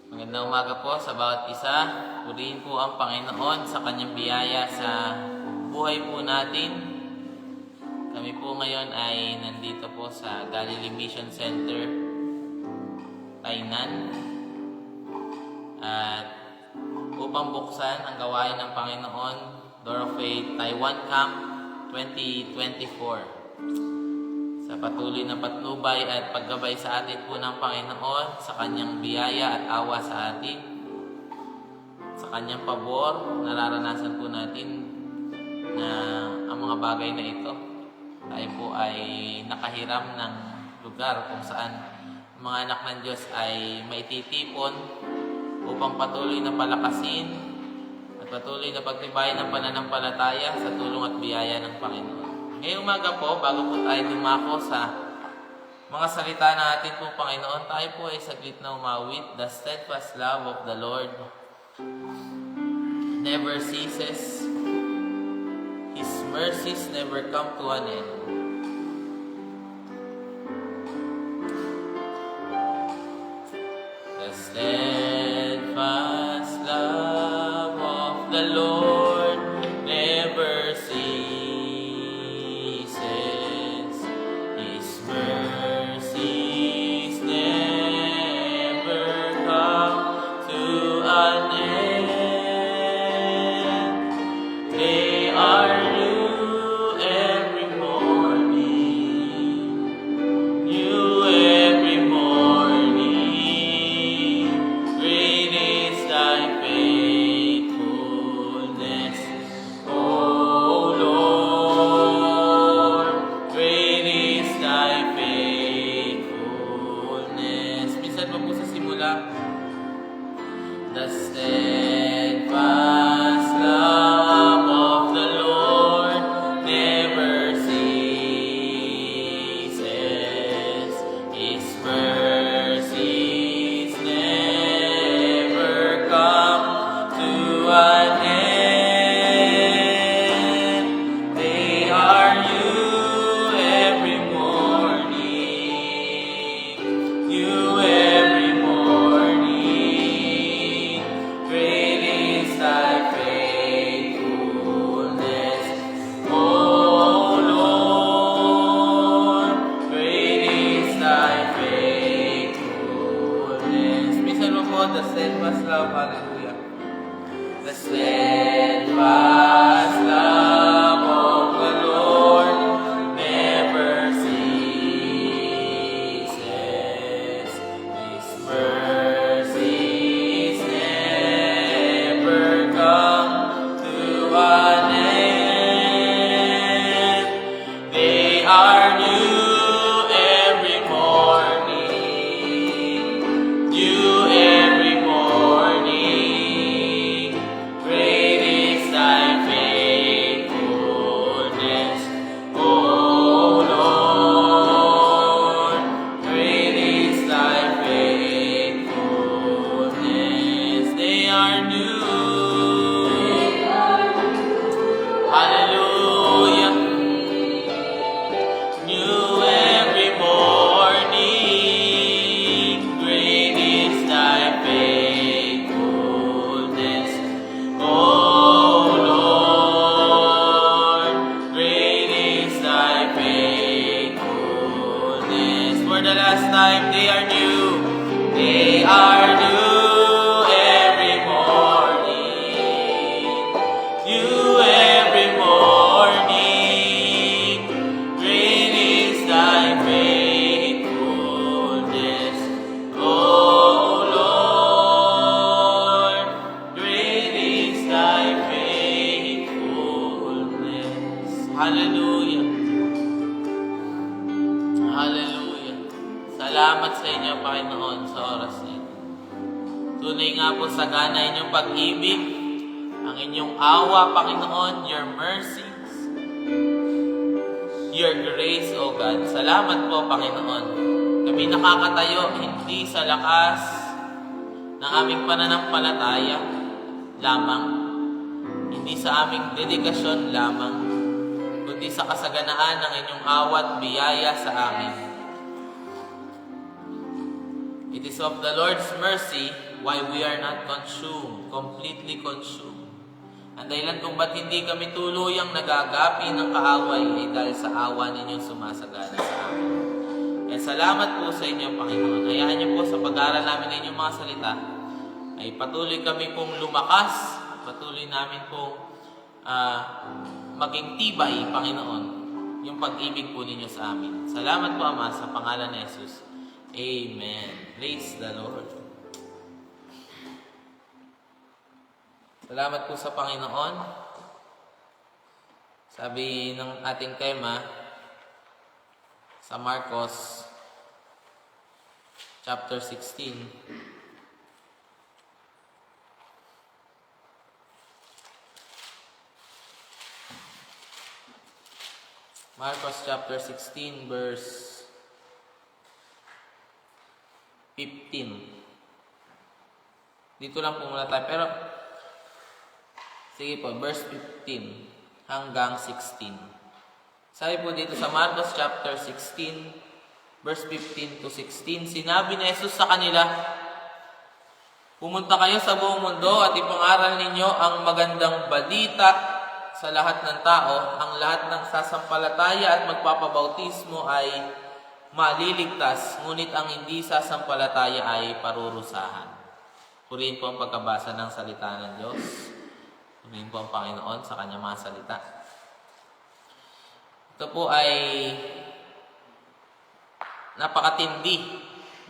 Magandang umaga po sa bawat isa. Purihin po ang Panginoon sa kanyang biyaya sa buhay po natin. Kami po ngayon ay nandito po sa Galilee Mission Center, Tainan. At upang buksan ang gawain ng Panginoon, Door of Faith Taiwan Camp 2024. Sa patuloy na patnubay at paggabay sa atin po ng Panginoon, sa kanyang biyaya at awa sa atin, sa kanyang pabor, nararanasan po natin na ang mga bagay na ito, tayo po ay nakahiram ng lugar kung saan mga anak ng Diyos ay maititipon upang patuloy na palakasin at patuloy na pagtibayin ng pananampalataya sa tulong at biyaya ng Panginoon. Ngayong umaga po, bago po tayo dumako sa mga salita ng ating po Panginoon, tayo po ay saglit na umawit. The steadfast love of the Lord never ceases. His mercies never come to an end. The steadfast love of the Lord never ceases. The steadfast love of the Lord never ceases. His mercies never come to an end. They are new every morning. New every morning. Great is thy faithfulness, O Lord. Great is thy faithfulness. Minsan mo po, the steadfast love, hallelujah. The steadfast love of the Lord never ceases. His mercies never come to an end. They are new every morning. New every morning. Great is thy faithfulness, O Lord. Great is thy faithfulness. They are new. Hallelujah. New every morning. Great is thy faithfulness, O Lord. Great is thy faithfulness. For the last time, they are new. They are new every morning. New every morning. Great is thy faithfulness, O Lord. Great is thy faithfulness. Hallelujah. Hallelujah. Salamat sa inyo, Panginoon, sa oras na ito. Tunay nga po sagana inyong pag-ibig, ang inyong awa, Panginoon, your mercies, your grace, O God. Salamat po, Panginoon. Kami nakakatayo hindi sa lakas ng aming pananampalataya lamang, hindi sa aming dedikasyon lamang, kundi sa kasaganaan ng inyong awat biyaya sa amin. It is of the Lord's mercy why we are not consumed, completely consumed. Ang dahilan kung ba't hindi kami tuluyang nagagapi ng kaaway ay dahil sa awa ninyong sumasagana sa amin. Kaya salamat po sa inyo, Panginoon. Hayaan niyo po sa pag-aaral namin ng inyong mga salita ay patuloy kami pong lumakas, patuloy namin pong maging tibay, Panginoon, yung pag-ibig po ninyo sa amin. Salamat po, Ama, sa pangalan ni Jesus. Amen. Praise the Lord. Salamat po sa Panginoon. Sabi ng ating tema sa Marcos chapter 16. Marcos chapter 16 verse 15. Dito lang po muna tayo. Pero, sige po, verse 15 hanggang 16. Sabi po dito sa Marcos chapter 16, verse 15 to 16, sinabi ni Jesus sa kanila, pumunta kayo sa buong mundo at ipangaral ninyo ang magandang balita sa lahat ng tao. Ang lahat ng sasampalataya at magpapabautismo ay maliligtas, ngunit ang hindi sasampalataya ay parurusahan. Purihin po ang pagkabasa ng salita ng Diyos. Purihin po ang Panginoon sa kanyang mga salita. Ito po ay napakatindi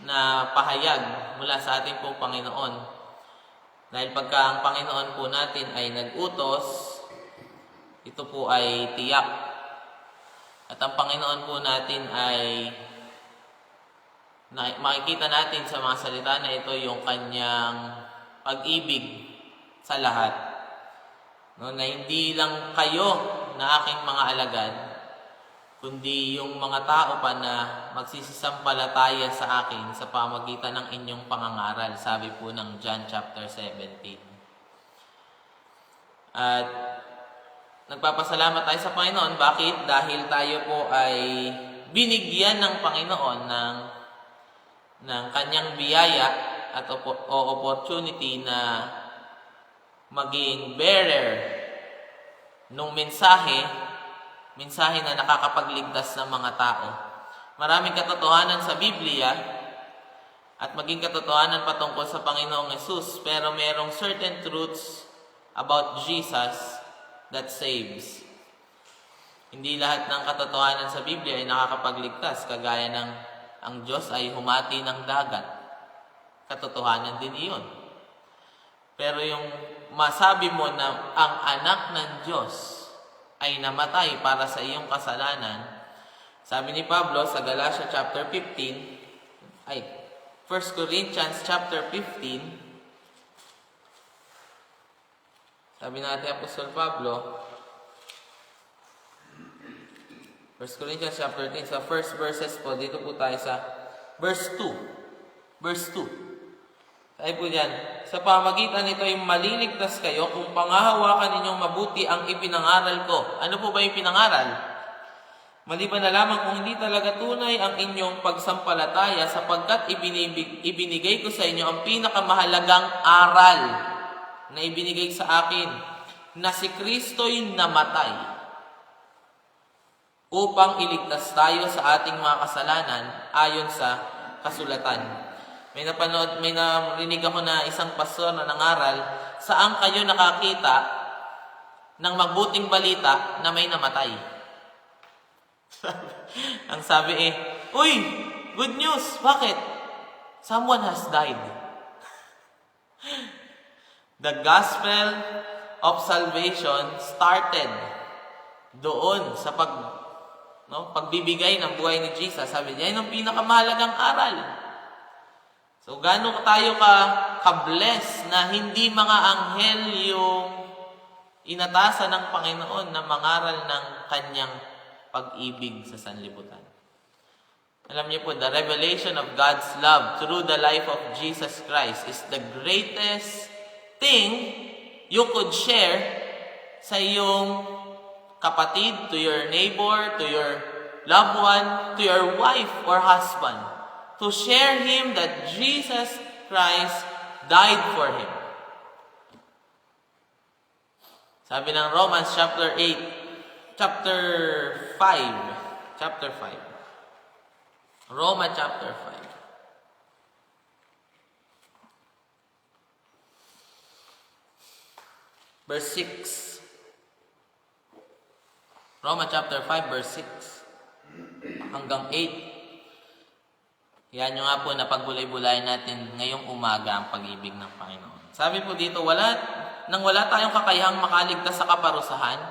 na pahayag mula sa ating pong Panginoon. Dahil pagka ang Panginoon po natin ay nag-utos, ito po ay tiyak. At ang Panginoon po natin ay makikita natin sa mga salita na ito yung kanyang pag-ibig sa lahat. No, na hindi lang kayo na aking mga alagad, kundi yung mga tao pa na magsisisampalataya sa akin sa pamagitan ng inyong pangangaral. Sabi po ng John chapter 17. At nagpapasalamat tayo sa Panginoon. Bakit? Dahil tayo po ay binigyan ng Panginoon ng kanyang biyaya at opportunity na maging bearer ng mensahe na nakakapagligtas ng mga tao. Maraming katotohanan sa Biblia at maging katotohanan patungkol sa Panginoong Hesus, pero merong certain truths about Jesus that saves. Hindi lahat ng katotohanan sa Biblia ay nakakapagligtas, kagaya ng ang Diyos ay humati ng dagat. Katotohanan din iyon. Pero yung masabi mo na ang anak ng Diyos ay namatay para sa iyong kasalanan, sabi ni Pablo sa Galatia chapter 15, 1 Corinthians chapter 15, sabi natin Apostol Pablo, 1 Corinthians chapter 13, sa first verses po, dito po tayo sa verse 2. Verse 2. Sabi po diyan, sa pamagitan nito ay maliligtas kayo kung pangahawakan ninyong mabuti ang ipinangaral ko. Ano po ba yung pinangaral? Maliban na lamang kung hindi talaga tunay ang inyong pagsampalataya, sapagkat ibinigay ko sa inyo ang pinakamahalagang aral na ibinigay sa akin, na si Kristo'y namatay upang iligtas tayo sa ating mga kasalanan ayon sa kasulatan. May narinig ako na isang pastor na nangaral, saan kayo nakakita ng mabuting balita na may namatay? Ang sabi uy, good news! Bakit? Someone has died. The gospel of salvation started doon sa pagbibigay ng buhay ni Jesus. Sabi niya, yun ang pinakamahalagang aral. So, gaano tayo ka-bless na hindi mga anghel yung inatasan ng Panginoon na mangaral ng kanyang pag-ibig sa sanlibutan. Alam niyo po, the revelation of God's love through the life of Jesus Christ is the greatest thing you could share sa iyong kapatid, to your neighbor, to your loved one, to your wife or husband. To share him that Jesus Christ died for him. Sabi ng Romans chapter 5. Romans chapter 5. Verse 6. Romans chapter 5 verse 6 hanggang 8. Yan yung nga po na pagbulay-bulayan natin ngayong umaga ang pag-ibig ng Panginoon. Sabi po dito, nang wala tayong kakayahang makaligtas sa kaparusahan,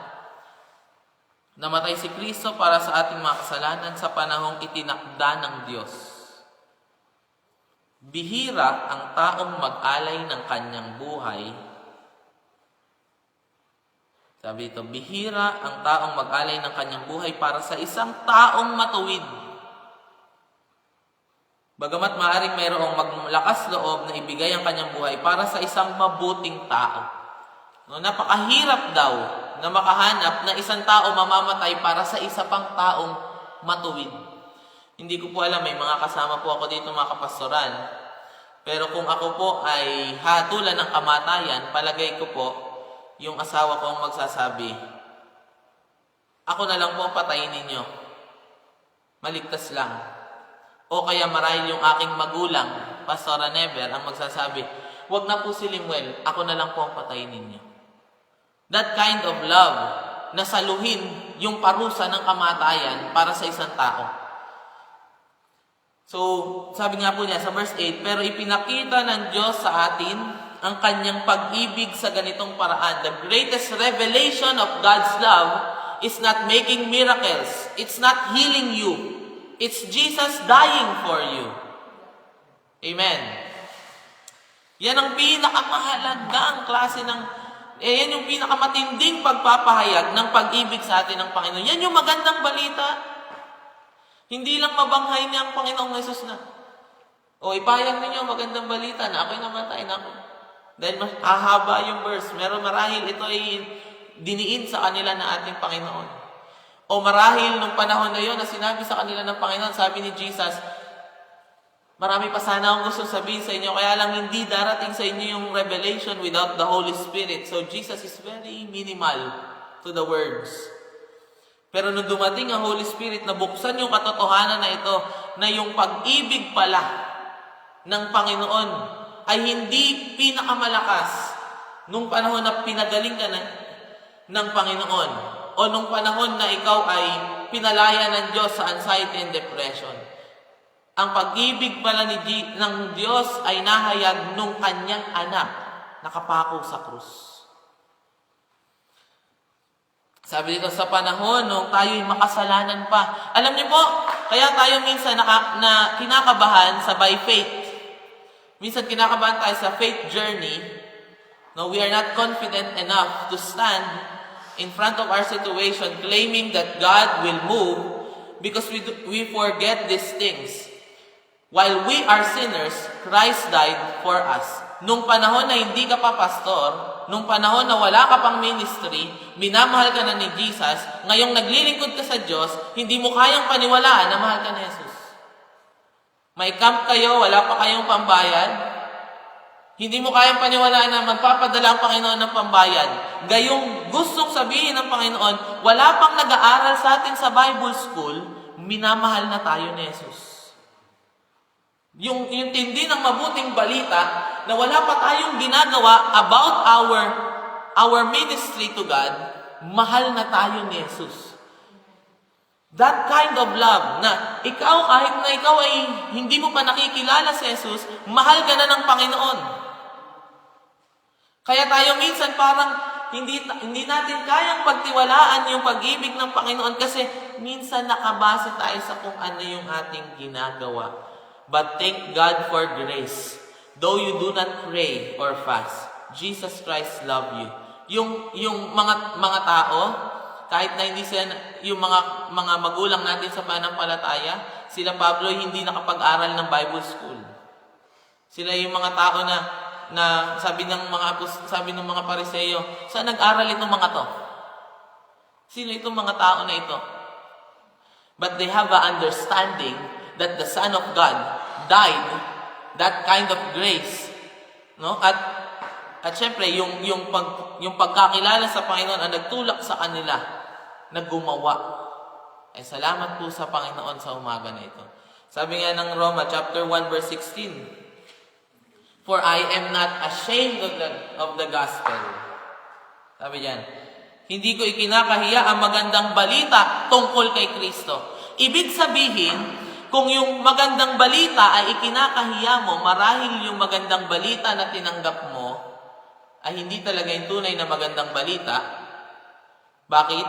namatay si Kristo para sa ating mga kasalanan sa panahong itinakda ng Diyos. Bihira ang taong mag-alay ng kanyang buhay. Sabi ito, bihira ang taong mag-alay ng kanyang buhay para sa isang taong matuwid. Bagamat maaaring mayroong maglakas loob na ibigay ang kanyang buhay para sa isang mabuting tao. Napakahirap daw na makahanap na isang tao mamamatay para sa isa pang taong matuwid. Hindi ko po alam, may mga kasama po ako dito mga kapastoran. Pero kung ako po ay hatulan ng kamatayan, palagay ko po, yung asawa ko ang magsasabi, ako na lang po patayin ninyo. Maligtas lang. O kaya marahil yung aking magulang, Pastora Never, ang magsasabi, wag na po si Limuel, ako na lang po ang patayin ninyo. That kind of love, na saluhin yung parusa ng kamatayan para sa isang tao. So, sabi nga po niya sa verse 8, pero ipinakita ng Diyos sa atin ang kanyang pag-ibig sa ganitong paraan. The greatest revelation of God's love is not making miracles. It's not healing you. It's Jesus dying for you. Amen. Yan ang pinakamahalagang klase ng, yan yung pinakamatinding pagpapahayag ng pag-ibig sa atin ng Panginoon. Yan yung magandang balita. Hindi lang mabanghay niya ang Panginoong Jesus na, o ipahayag ninyo magandang balita na ako'y namatay na ako. Dahil mas hahaba yung verse. Meron marahil ito ay diniin sa kanila na ating Panginoon. O marahil nung panahon na yun na sinabi sa kanila ng Panginoon, sabi ni Jesus, marami pa sana akong gusto sabihin sa inyo, kaya lang hindi darating sa inyo yung revelation without the Holy Spirit. So Jesus is very minimal to the words. Pero nung dumating ang Holy Spirit, nabuksan yung katotohanan na ito, na yung pag-ibig pala ng Panginoon ay hindi pinakamalakas nung panahon na pinagaling ka ng Panginoon o nung panahon na ikaw ay pinalaya ng Diyos sa anxiety and depression. Ang pag-ibig pala ng Diyos ay nahayag nung kanyang anak nakapako sa krus. Sabi dito, sa panahon nung tayo'y makasalanan pa. Alam niyo po, kaya tayo minsan na kinakabahan sa by faith. Minsan kinakabahan tayo sa faith journey. No, we are not confident enough to stand in front of our situation claiming that God will move because we forget these things. While we are sinners, Christ died for us. Nung panahon na hindi ka pa pastor, nung panahon na wala ka pang ministry, minamahal ka na ni Jesus, ngayong naglilingkod ka sa Diyos, hindi mo kayang paniwalaan na mahal ka ni Jesus. May camp kayo, wala pa kayong pambayad. Hindi mo kayang paniwalaan na magpapadala ang Panginoon ng pambayad. Gayong gustong sabihin ng Panginoon, wala pang nag-aaral sa atin sa Bible school, minamahal na tayo ni Jesus. Yung tindi ng mabuting balita na wala pa tayong ginagawa about our ministry to God, mahal na tayo ni Jesus. That kind of love na ikaw, kahit na ikaw ay hindi mo pa nakikilala si Jesus, mahal ka na ng Panginoon. Kaya tayo minsan parang hindi natin kayang pagtiwalaan yung pag-ibig ng Panginoon kasi minsan nakabase tayo sa kung ano yung ating ginagawa. But thank God for grace. though you do not pray or fast, Jesus Christ love you. Yung mga tao, kahit na hindi sila, yung mga magulang natin sa pananampalataya, sila Pablo hindi nakapag-aral ng Bible school. Sila yung mga tao na sabi ng mga Pariseo, saan nag-aral itong mga to? Sino itong mga tao na ito? But they have an understanding that the Son of God died, that kind of grace, no? At syempre yung pagkakilala sa Panginoon ang nagtulak sa kanila na gumawa. Ay salamat po sa Panginoon sa umaga na ito. Sabi nga ng Roma chapter 1 verse 16, for I am not ashamed of the gospel. Sabi diyan, hindi ko ikinakahiya ang magandang balita tungkol kay Kristo. Ibig sabihin, kung yung magandang balita ay ikinakahiya mo, marahil yung magandang balita na tinanggap mo ay hindi talaga yung tunay na magandang balita. Bakit?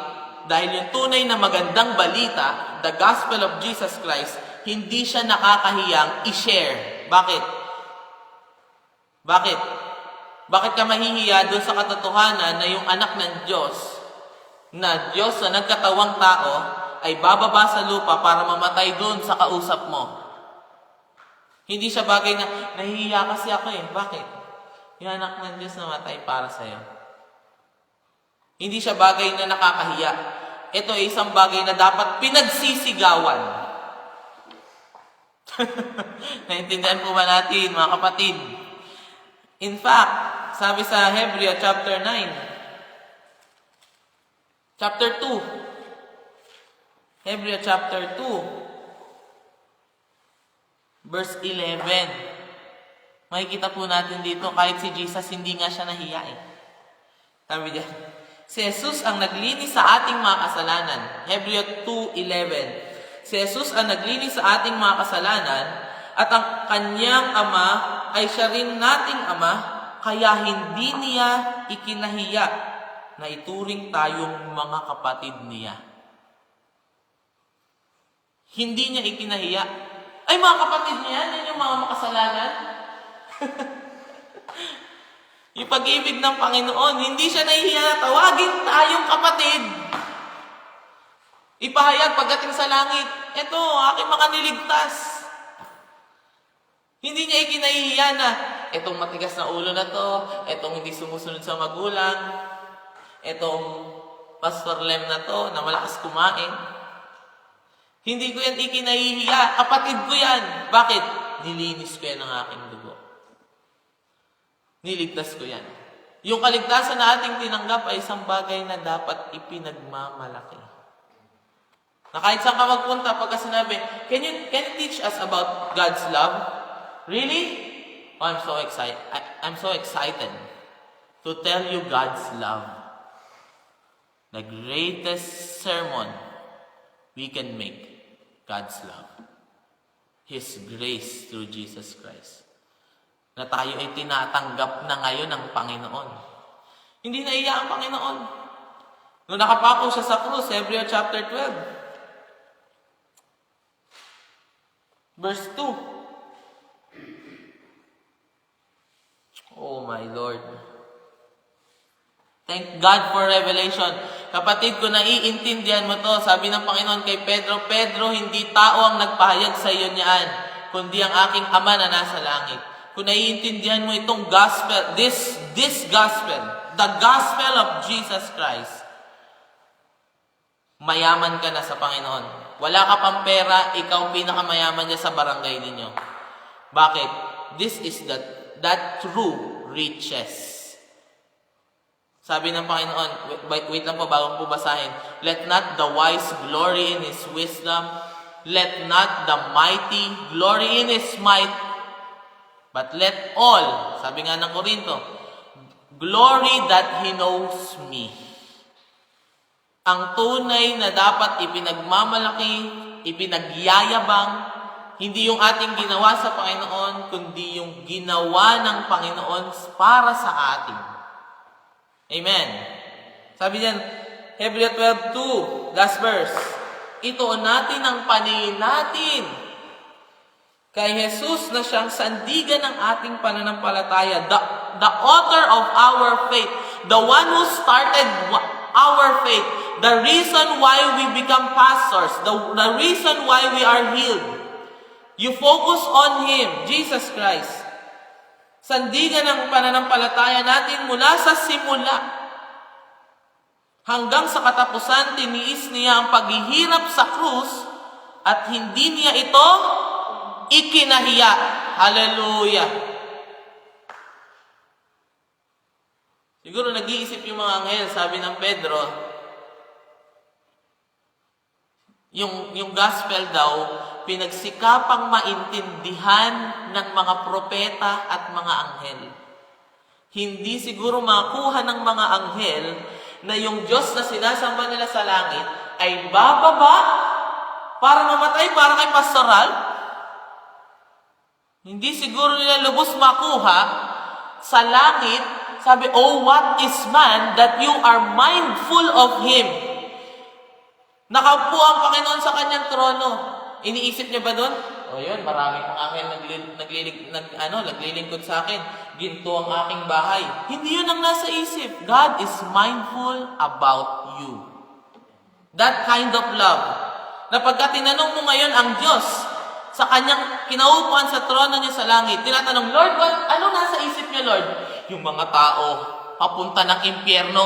Dahil yung tunay na magandang balita, the gospel of Jesus Christ, hindi siya nakakahiyang i-share. Bakit? Bakit ka mahihiya doon sa katotohanan na yung anak ng Diyos na nagkatawang tao ay bababa sa lupa para mamatay doon sa kausap mo? Hindi siya bagay na nahihiya kasi ako eh. Bakit? Yung anak ng Diyos namatay para sa'yo. Hindi siya bagay na nakakahiya. Ito ay isang bagay na dapat pinagsisigawan. Naintindihan po ba natin, mga kapatid? In fact, sabi sa Hebreo chapter 9, chapter 2, Hebreo chapter 2, verse 11, makikita po natin dito, kahit si Jesus, hindi nga siya nahiya eh. Sabi diyan, si Jesus ang naglinis sa ating mga kasalanan. Hebreo 2:11. Si Jesus ang naglinis sa ating mga kasalanan at ang kanyang ama ay siya rin nating ama, kaya hindi niya ikinahiya na ituring tayong mga kapatid niya. Hindi niya ikinahiya. Ay, mga kapatid niya, yan yung mga makasalanan. Yung pag-ibig ng Panginoon, hindi siya nahihiya na tawagin tayong kapatid. Ipahayag pagdating sa langit, eto, aking mga niligtas. Hindi niya ikinahihiya na, etong matigas na ulo na to, etong hindi sumusunod sa magulang, etong Pastor Lem na to, na malakas kumain. Hindi ko yan ikinahihiya, kapatid ko yan. Bakit? Nilinis ko yan ng aking dugo. Niligtas ko yan. Yung kaligtasan na ating tinanggap ay isang bagay na dapat ipinagmamalaki. Na kahit saan ka magpunta, pagka sinabi, can you teach us about God's love? Really? Oh, I'm so excited. I'm so excited to tell you God's love. The greatest sermon we can make, God's love. His grace through Jesus Christ. Na tayo ay tinatanggap na ngayon ng Panginoon. Hindi naiya ang Panginoon. Nung nakapako siya sa krus, Hebreo chapter 12, verse 2. Oh my Lord. Thank God for revelation. Kapatid ko, naiintindihan mo to. Sabi ng Panginoon kay Pedro, Pedro, hindi tao ang nagpahayag sa iyo niyan, kundi ang aking Ama na nasa langit. Kung naiintindihan mo itong gospel, this gospel, the gospel of Jesus Christ, mayaman ka na sa Panginoon. Wala ka pang pera, ikaw ang pinakamayaman niya sa barangay ninyo. Bakit? This is that true riches. Sabi ng Panginoon, wait lang po bago po basahin, let not the wise glory in his wisdom, let not the mighty glory in his might, but let all, sabi nga ng Korinto, glory that he knows me. Ang tunay na dapat ipinagmamalaki, ipinagyayabang, hindi yung ating ginawa sa Panginoon, kundi yung ginawa ng Panginoon para sa atin. Amen. Sabi diyan, Hebreo 12:2, last verse. Ito natin ang paningin natin. Kay Jesus na siyang sandigan ng ating pananampalataya, the author of our faith, the one who started our faith, the reason why we become pastors, the reason why we are healed. You focus on Him, Jesus Christ. Sandigan ng pananampalataya natin mula sa simula hanggang sa katapusan. Tiniis niya ang paghihirap sa krus at hindi niya ito ikinahiya. Hallelujah! Siguro nag-iisip yung mga anghel, sabi ng Pedro, yung gospel daw, pinagsikapang maintindihan ng mga propeta at mga anghel. Hindi siguro makuha ng mga anghel na yung Diyos na sinasamba nila sa langit ay bababa para mamatay para kay pastoral. Hindi siguro nila lubos makuha sa langit. Sabi, oh, what is man that you are mindful of Him? Nakaupo ang Panginoon sa kanyang trono. Iniisip niya ba doon? O yun, maraming anghel naglilingkod sa akin. Ginto ang aking bahay. Hindi yun ang nasa isip. God is mindful about you. That kind of love. Na pagka tinanong mo ngayon ang Diyos sa kanyang kinaupuan sa trono niya sa langit, tinatanong, Lord, ano nasa isip niya, Lord? Yung mga tao, papunta ng impyerno.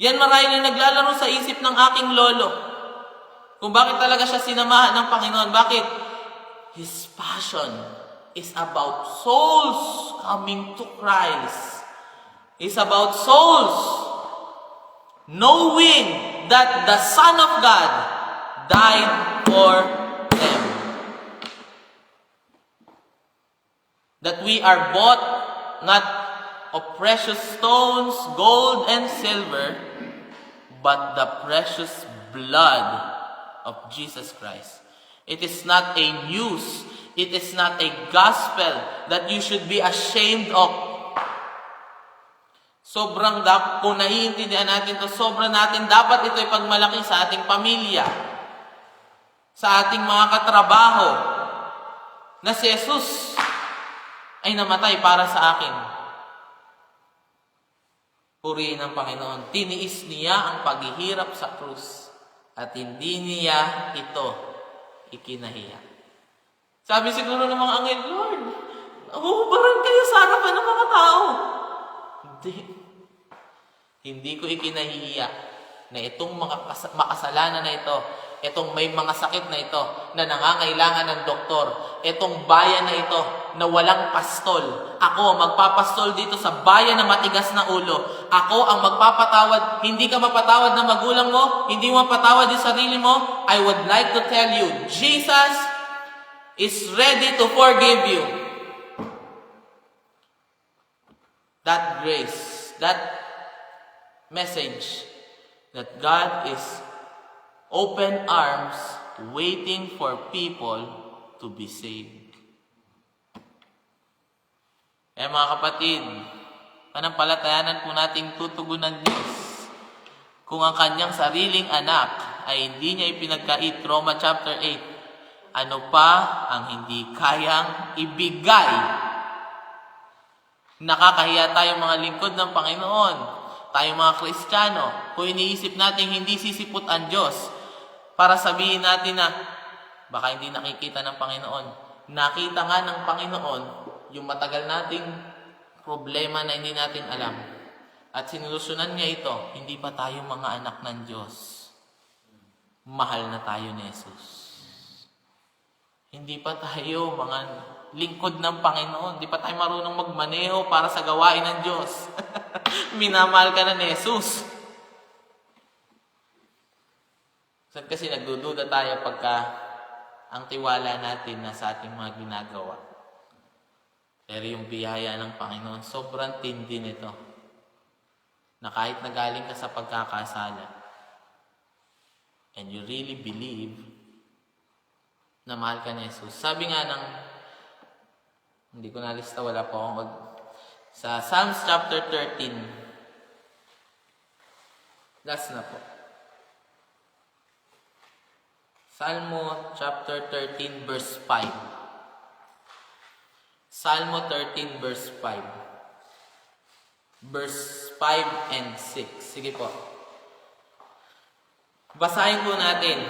Yan marahil na naglalaro sa isip ng aking lolo. Kung bakit talaga siya sinamahan ng Panginoon. Bakit? His passion is about souls coming to Christ. It's about souls knowing that the Son of God died for them. That we are bought not of precious stones, gold and silver, but the precious blood of Jesus Christ. It is not a news. It is not a gospel that you should be ashamed of. Kung naiintindihan natin ito, sobrang natin dapat ito ipagmalaki sa ating pamilya, sa ating mga katrabaho, na si Jesus ay namatay para sa akin. Purihin ang Panginoon. Tiniis niya ang paghihirap sa krus at hindi niya ito ikinahiya. Sabi siguro ng mga anghel, Lord, nahuhubaran kayo sa harapan ng mga tao. Hindi ko ikinahihiya na itong mga makasalanan na ito, itong may mga sakit na ito, na nangangailangan ng doktor, itong bayan na ito, na walang pastol. Ako magpapastol dito sa bayan na matigas na ulo. Ako ang magpapatawad. Hindi ka mapatawad ng magulang mo, hindi mo mapatawad yung sarili mo. I would like to tell you, Jesus is ready to forgive you. That grace, that message, that God is open arms waiting for people to be saved. Kaya mga kapatid, panampalatayanan po nating tutugunan Diyos kung ang kanyang sariling anak ay hindi niya ipinagkait, Roma chapter 8, ano pa ang hindi kayang ibigay? Nakakahiya tayong mga lingkod ng Panginoon, tayong mga Kristiyano, kung iniisip natin hindi sisipot ang Diyos para sabihin natin na baka hindi nakikita ng Panginoon. Nakita nga ng Panginoon yung matagal nating problema na hindi natin alam. At sinulusyonan niya ito, hindi pa tayo mga anak ng Diyos. Mahal na tayo ni Jesus. Hindi pa tayo mga lingkod ng Panginoon. Hindi pa tayo marunong magmaneho para sa gawain ng Diyos. Minamahal ka na ni Jesus. Kasi nagdududa tayo pagka ang tiwala natin na sa ating mga ginagawa. Pero yung biyaya ng Panginoon, sobrang tindi nito. Na kahit nagaling ka sa pagkakasala, and you really believe na mahal ka ni Jesus. Sabi nga ng, hindi ko nalista, wala po akong sa Psalms chapter 13. Last na po. Salmo chapter 13 verse 5. Salmo 13 verse 5. Verse 5 and 6. Sige po. Basahin po natin.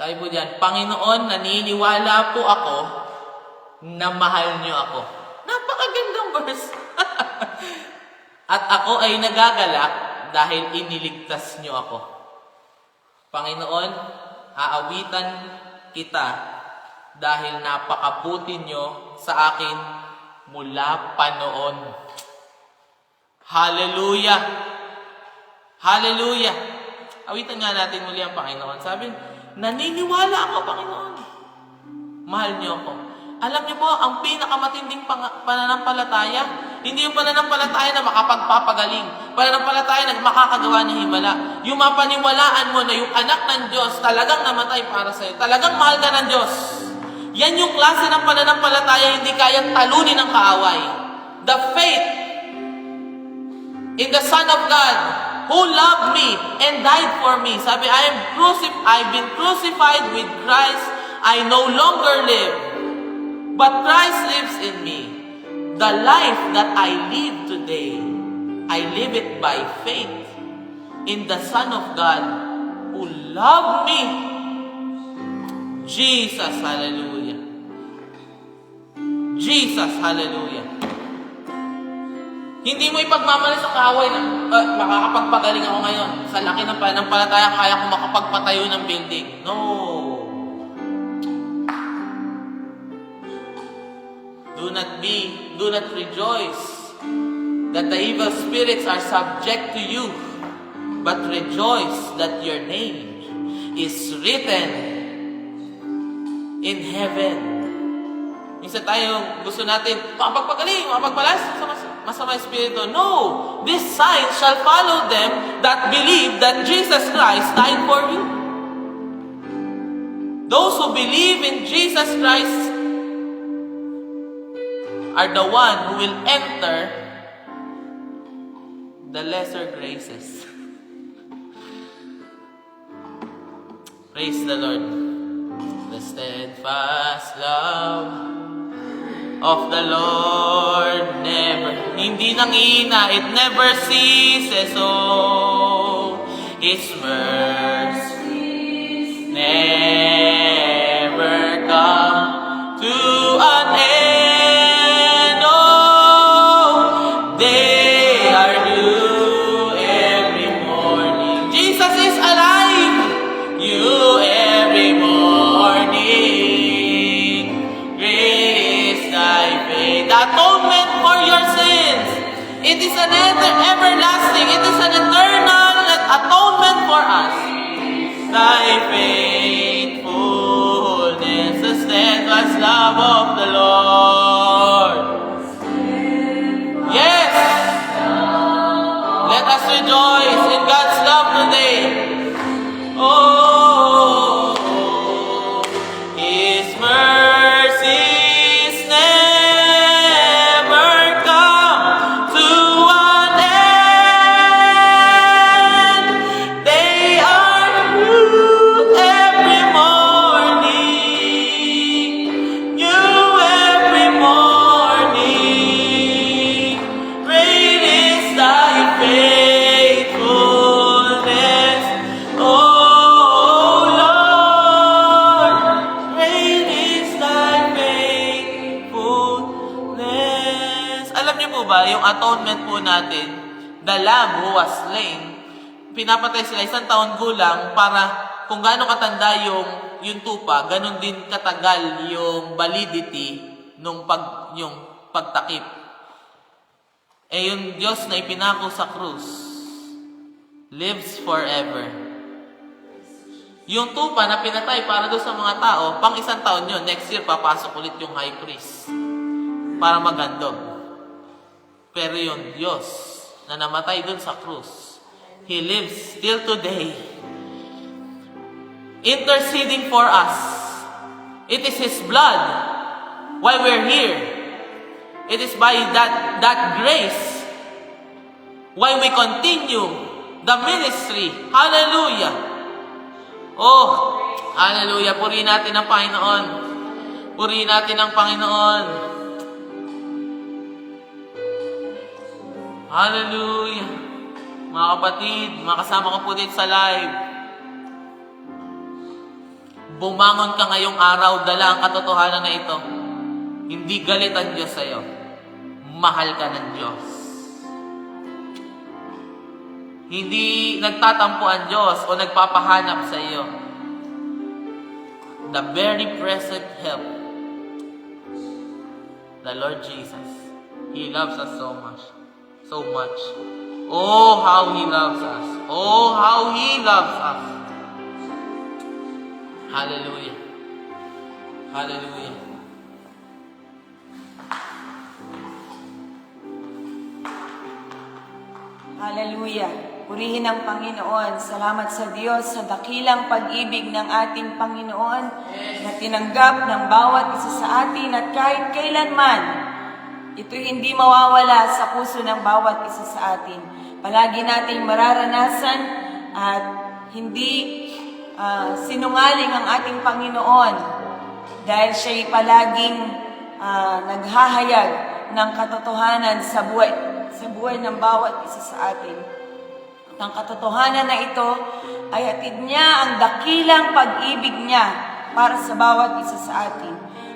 Sabi po diyan, Panginoon, naniniwala po ako na mahal niyo ako. Napakagandang verse. At ako ay nagagalak dahil iniligtas niyo ako. Panginoon, aawitan kita dahil napakabuti niyo sa akin mula pa noon. Hallelujah! Hallelujah! Awitan nga natin muli ang Panginoon. Sabi, naniniwala ako, Panginoon. Mahal niyo ako. Alam niyo po, ang pinakamatinding pananampalataya, hindi yung pananampalataya na makapagpapagaling. Pananampalataya na makakagawa ng himala. Yung mapaniwalaan mo na yung anak ng Diyos talagang namatay para sa'yo. Talagang mahal ka ng Diyos. Yan yung klase ng pananampalataya hindi kayang talunin ng kaaway. The faith in the Son of God who loved me and died for me. Sabi, I've been crucified with Christ. I no longer live, but Christ lives in me. The life that I live today, I live it by faith in the Son of God who loved me. Jesus, hallelujah. Jesus, hallelujah. Hindi mo ipagmamali sa kaaway na makakapagpagaling ako ngayon. Sa laki ng pananampalataya, kaya ko makapagpatayo ng building. No. Do not rejoice that the evil spirits are subject to you, but rejoice that your name is written in heaven. Minsan tayo gusto natin, makapagpagaling, makapagpalas sa masama espiritu. No! These signs shall follow them that believe that Jesus Christ died for you. Those who believe in Jesus Christ are the one who will enter the lesser graces. Praise the Lord. The steadfast love of the Lord never, hindi nangina, it never ceases. Oh, His mercy never come to an end. Oh, they are new every morning. Jesus is alive. You every morning. Great is thy faith. The atonement for your sins. It is an everlasting. It is an eternal atonement for us. Thy faithfulness, the steadfast love of the Lord. Yes! Let us rejoice in God's love today. Oh, His mercies never come to an end. They are new every morning. New every morning. Great is thy faithfulness. Oh Lord, great is thy faithfulness. Alam niyo po ba, yung atonement po natin, the Lamb who was slain, pinapatay sila 1 taon gulang para kung gaano katanda yung tupa, ganun din katagal yung validity yung pagtakip. Yung Diyos na ipinako sa krus lives forever. Yung tupa na pinatay para doon sa mga tao, pang 1 taon yun, next year papasok ulit yung high priest para magandog. Pero yung Diyos na namatay doon sa krus, He lives still today, interceding for us. It is His blood why we're here. It is by that grace why we continue the ministry. Hallelujah! Oh, hallelujah! Purihin natin ang Panginoon. Purihin natin ang Panginoon. Hallelujah! Mga kapatid, mga kasama ko po dito sa live, bumangon ka ngayong araw, dala ang katotohanan na ito. Hindi galit ang Diyos sa'yo. Mahal ka ng Diyos. Hindi nagtatampo ang Diyos o nagpapahanap sa iyo. The very present help, the Lord Jesus. He loves us so much. So much. Oh, how He loves us. Oh, how He loves us. Hallelujah. Hallelujah. Hallelujah. Purihin ang Panginoon. Salamat sa Diyos sa dakilang pag-ibig ng ating Panginoon na tinanggap ng bawat isa sa atin at kahit kailanman, ito hindi mawawala sa puso ng bawat isa sa atin. Palagi nating mararanasan at hindi sinungaling ang ating Panginoon dahil siya'y palaging naghahayag ng katotohanan sa buhay ng bawat isa sa atin. At ang katotohanan na ito ay hatid niya ang dakilang pag-ibig niya para sa bawat isa sa atin.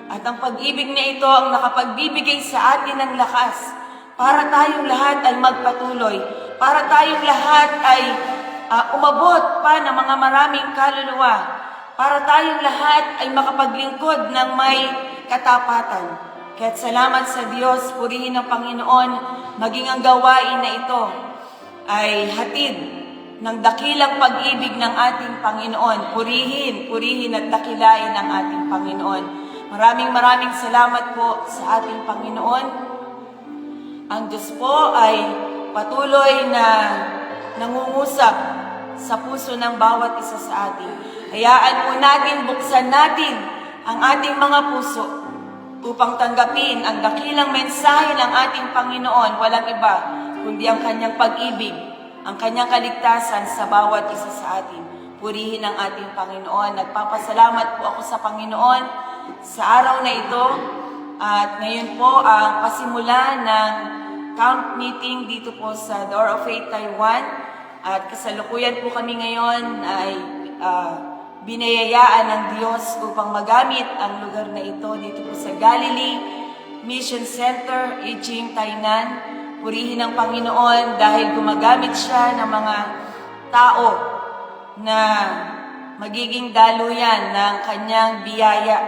At ang pag-ibig na ito ang nakapagbibigay sa atin ng lakas para tayong lahat ay magpatuloy, para tayong lahat ay umabot pa ng mga maraming kaluluwa, para tayong lahat ay makapaglingkod ng may katapatan. Kaya't salamat sa Diyos, purihin ng Panginoon, maging ang gawain na ito ay hatid ng dakilang pag-ibig ng ating Panginoon. Purihin at dakilain ang ating Panginoon. Maraming salamat po sa ating Panginoon. Ang Diyos po ay patuloy na nangungusap sa puso ng bawat isa sa atin. Hayaan po natin, buksan natin ang ating mga puso upang tanggapin ang dakilang mensahe ng ating Panginoon. Walang iba kundi ang kanyang pag-ibig, ang kanyang kaligtasan sa bawat isa sa atin. Purihin ang ating Panginoon. Nagpapasalamat po ako sa Panginoon sa araw na ito. At ngayon po ang pasimula ng camp meeting dito po sa Door of Faith, Taiwan. At kasalukuyan po kami ngayon ay binayayaan ng Diyos upang magamit ang lugar na ito dito po sa Galilee Mission Center, Ijing, Tainan. Purihin ang Panginoon dahil gumagamit siya ng mga tao na magiging daluyan ng kanyang biyaya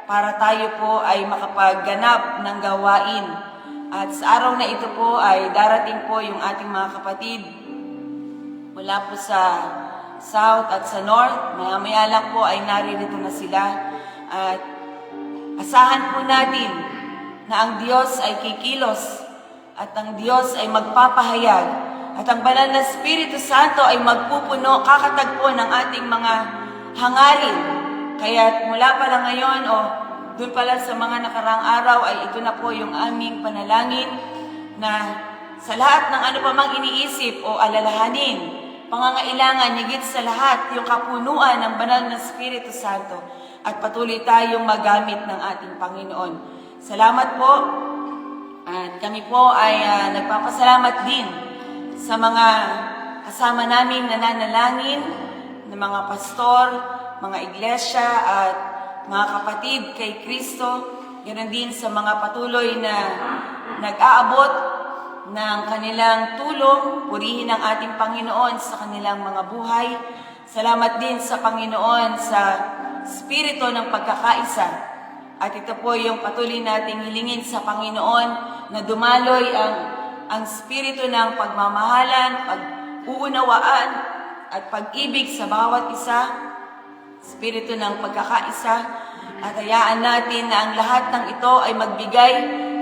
para tayo po ay makapagganap ng gawain. At sa araw na ito po ay darating po yung ating mga kapatid mula po sa South at sa North. Maya-maya lang po ay naririto na sila. At asahan po natin na ang Diyos ay kikilos at ang Diyos ay magpapahayag at ang banal na Espiritu Santo ay magpupuno, kakatagpo ng ating mga hangarin. Kaya mula pa lang ngayon o doon pala sa mga nakaraang araw ay ito na po yung aming panalangin na sa lahat ng ano pa mang iniisip o alalahanin, pangangailangan, higit sa lahat, yung kapunuan ng banal na Espiritu Santo at patuloy tayong magamit ng ating Panginoon. Salamat po. At kami po ay nagpapasalamat din sa mga kasama naming nananalangin, ng mga pastor, mga iglesia at mga kapatid kay Kristo. Ganoon din sa mga patuloy na nag-aabot ng kanilang tulong. Purihin ang ating Panginoon sa kanilang mga buhay. Salamat din sa Panginoon sa Espiritu ng pagkakaisa. At ito po yung patuloy nating hilingin sa Panginoon na dumaloy ang Espiritu ng pagmamahalan, pag-uunawaan at pag-ibig sa bawat isa, Espiritu ng pagkakaisa. At hayaan natin na ang lahat ng ito ay magbigay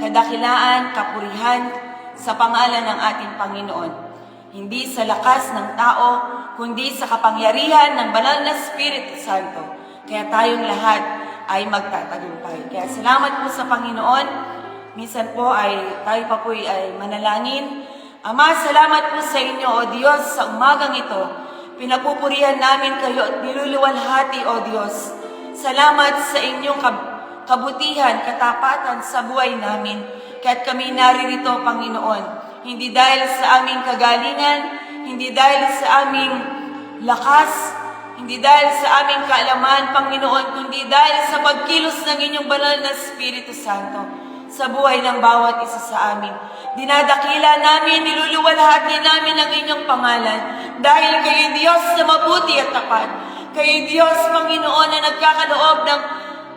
kadakilaan, kapurihan sa pangalan ng ating Panginoon. Hindi sa lakas ng tao, kundi sa kapangyarihan ng banal na Espiritu Santo. Kaya tayong lahat ay magtatagumpay. Kaya salamat po sa Panginoon. Minsan po ay tayo pa po ay manalangin Ama, salamat po sa inyo, O Diyos, sa umagang ito. Pinapupurihan namin kayo at niluluwalhati, O Diyos. Salamat sa inyong kabutihan, katapatan sa buhay namin. Kaya't kami naririto, Panginoon. Hindi dahil sa aming kagalingan, hindi dahil sa aming lakas, hindi dahil sa aming kaalaman, Panginoon, kundi dahil sa pagkilos ng inyong banal na Espiritu Santo sa buhay ng bawat isa sa amin. Dinadakila namin, niluluwalhati namin ang inyong pangalan dahil kayo Diyos na mabuti at tapat. Kayo Diyos, Panginoon, na nagkakaloob ng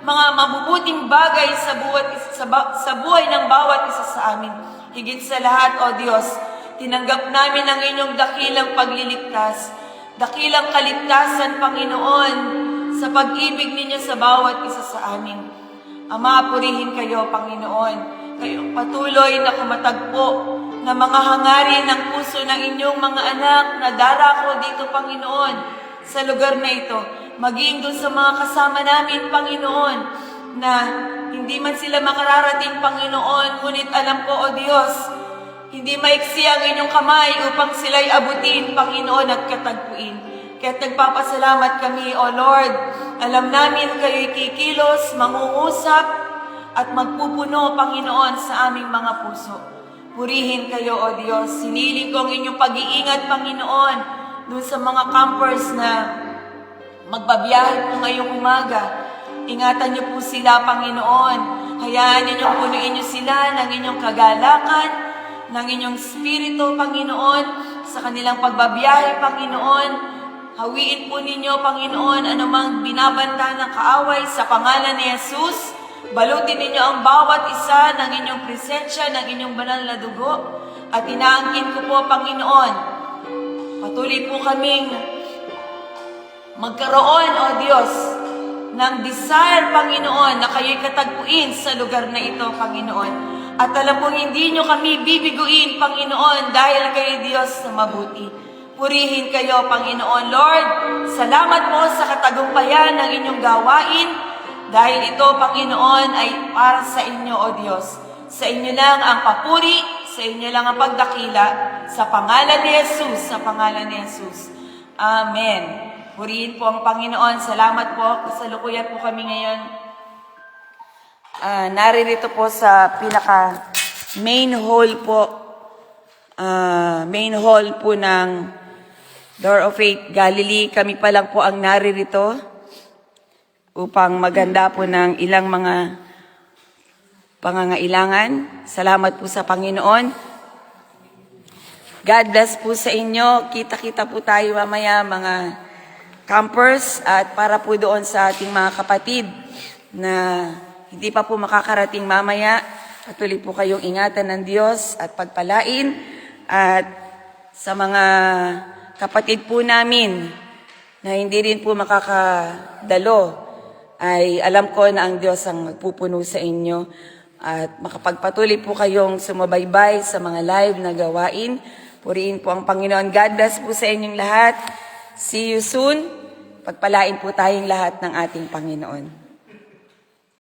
mga mabubuting bagay sa buhay ng bawat isa sa amin. Higit sa lahat, O Diyos, tinanggap namin ang inyong dakilang pagliligtas, dakilang kaligtasan, Panginoon, sa pag-ibig ninyo sa bawat isa sa amin. Ama, purihin kayo, Panginoon. Kayo patuloy na kumatagpo na mga hangarin ng puso ng inyong mga anak na darako dito, Panginoon, sa lugar na ito. Maging doon sa mga kasama namin, Panginoon, na hindi man sila makararating, Panginoon, ngunit alam ko, O Diyos, hindi maiksi ang inyong kamay upang sila'y abutin, Panginoon, at katagpuin. Kaya't nagpapasalamat kami, O Lord. Alam namin kayo'y kikilos, mangungusap, at magpupuno, Panginoon, sa aming mga puso. Purihin kayo, O Diyos. Siniling ko ang inyong pag-iingat, Panginoon, dun sa mga campers na magbabiyahe po ngayong umaga. Ingatan niyo po sila, Panginoon. Hayaan ninyong punuin niyo sila ng inyong kagalakan, ng inyong spirito, Panginoon, sa kanilang pagbabiyahe, Panginoon. Hawiin po ninyo, Panginoon, anumang binabanta ng kaaway sa pangalan ni Jesus. Balutin ninyo ang bawat isa ng inyong presensya, ng inyong banal na dugo. At inaangkin ko po, Panginoon, patuloy po kaming magkaroon, O Diyos, ng desire, Panginoon, na kayo'y katagpuin sa lugar na ito, Panginoon. At alam po, hindi nyo kami bibiguin, Panginoon, dahil kayo Diyos na mabuti. Purihin kayo, Panginoon. Lord, salamat po sa katagumpayan ng inyong gawain, dahil ito, Panginoon, ay para sa inyo, O Diyos. Sa inyo lang ang papuri, sa inyo lang ang pagdakila, sa pangalan ni Jesus, sa pangalan ni Jesus. Amen. Purihin po ang Panginoon. Salamat po. Kasalukuyan po kami ngayon. Naririto po sa pinaka main hall po. Main hall po ng Door of Faith Galilee. Kami pa lang po ang naririto upang maganda po ng ilang mga pangangailangan. Salamat po sa Panginoon. God bless po sa inyo. Kita-kita po tayo mamaya, mga campers, at para po doon sa ating mga kapatid na hindi pa po makakarating mamaya, patuloy po kayong ingatan ng Diyos at pagpalain. At sa mga kapatid po namin na hindi rin po makakadalo, ay alam ko na ang Diyos ang magpupuno sa inyo at makapagpatuloy po kayong sumabaybay sa mga live na gawain. Purihin po ang Panginoon. God bless po sa inyong lahat. See you soon. Pagpalain po tayong lahat ng ating Panginoon.